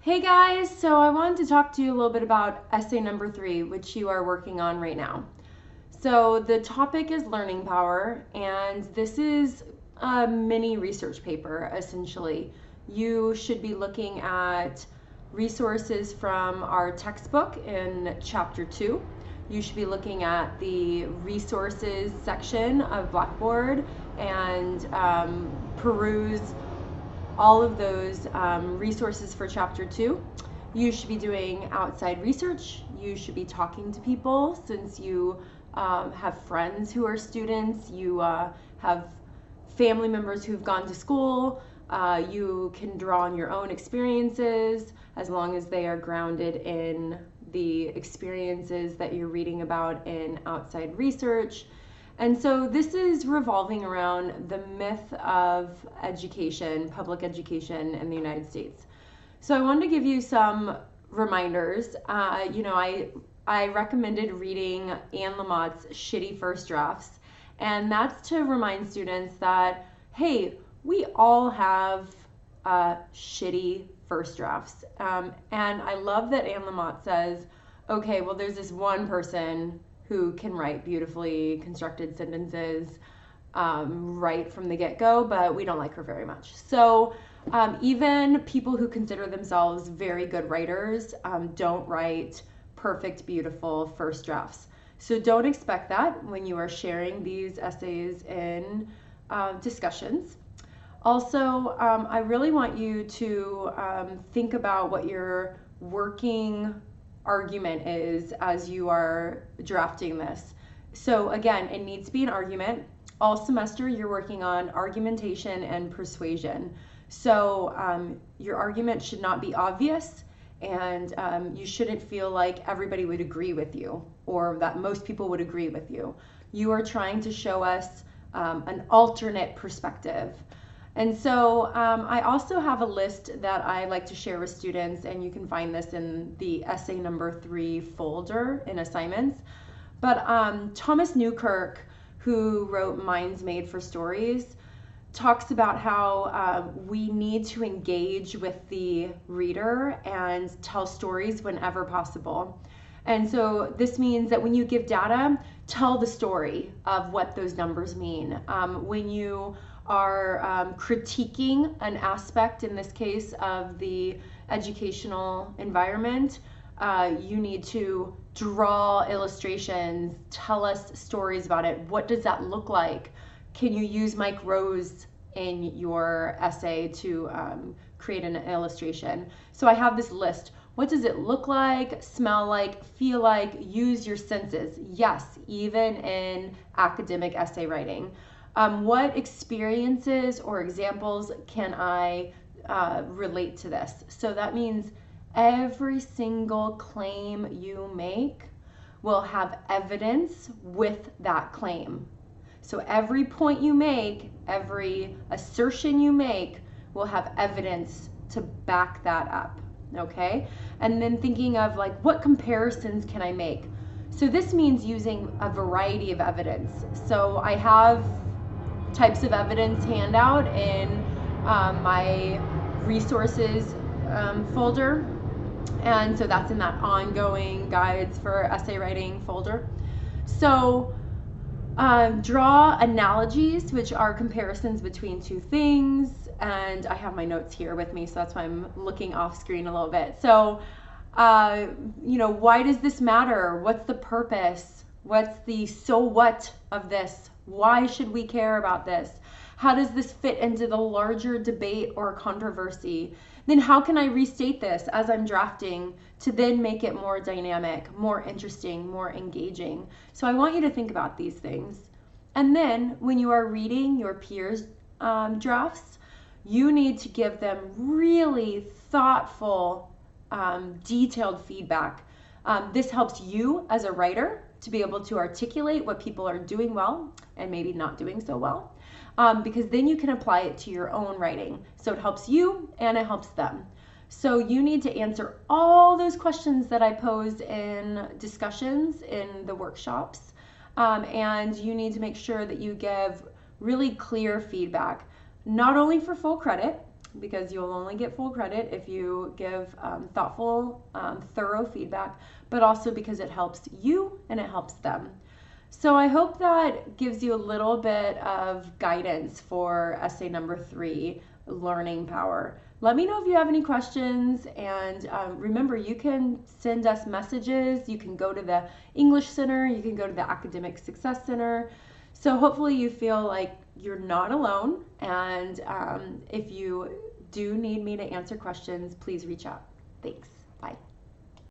Hey guys, so I wanted to talk to you a little bit about essay number 3, which you are working on right now. So the topic is learning power, and this is a mini research paper essentially. You should be looking at resources from our textbook in chapter 2. You should be looking at the resources section of Blackboard and peruse all of those resources for chapter 2. You should be doing outside research. You should be talking to people since you have friends who are students. You have family members who've gone to school. You can draw on your own experiences as long as they are grounded in the experiences that you're reading about in outside research. And so this is revolving around the myth of education, public education in the United States. So I wanted to give you some reminders. I recommended reading Anne Lamott's Shitty First Drafts, and that's to remind students that, hey, we all have shitty first drafts. And I love that Anne Lamott says, okay, well, there's this one person who can write beautifully constructed sentences right from the get-go, but we don't like her very much. So even people who consider themselves very good writers don't write perfect, beautiful first drafts. So don't expect that when you are sharing these essays in discussions. Also, I really want you to think about what your working argument is as you are drafting this. So again, it needs to be an argument. All semester you're working on argumentation and persuasion. So your argument should not be obvious, and you shouldn't feel like everybody would agree with you or that most people would agree with you. You are trying to show us an alternate perspective. And so I also have a list that I like to share with students, and you can find this in the essay number 3 folder in assignments. But Thomas Newkirk, who wrote Minds Made for Stories, talks about how we need to engage with the reader and tell stories whenever possible. And so this means that when you give data, tell the story of what those numbers mean. When you are critiquing an aspect, in this case, of the educational environment, you need to draw illustrations, tell us stories about it. What does that look like? Can you use Mike Rose in your essay to create an illustration? So I have this list. What does it look like, smell like, feel like? Use your senses. Yes, even in academic essay writing. What experiences or examples can I relate to this? So that means every single claim you make will have evidence with that claim. So every point you make, every assertion you make will have evidence to back that up, okay? And then thinking of like, what comparisons can I make? So this means using a variety of evidence. So I have types of evidence handout in my resources folder, and so that's in that ongoing guides for essay writing folder. So draw analogies, which are comparisons between two things, and I have my notes here with me, so that's why I'm looking off screen a little bit. So why does this matter? What's the purpose? What's the so what of this? Why should we care about this? How does this fit into the larger debate or controversy? Then how can I restate this as I'm drafting to then make it more dynamic, more interesting, more engaging? So I want you to think about these things. And then when you are reading your peers' drafts, you need to give them really thoughtful, detailed feedback. This helps you as a writer to be able to articulate what people are doing well and maybe not doing so well, because then you can apply it to your own writing. So it helps you and it helps them. So you need to answer all those questions that I posed in discussions in the workshops, and you need to make sure that you give really clear feedback, not only for full credit, because you'll only get full credit if you give thoughtful, thorough feedback, but also because it helps you and it helps them. So I hope that gives you a little bit of guidance for essay number 3, learning power. Let me know if you have any questions, and remember, you can send us messages. You can go to the English Center, you can go to the Academic Success Center. So hopefully you feel like you're not alone, and if you do need me to answer questions, please reach out. Thanks. Bye.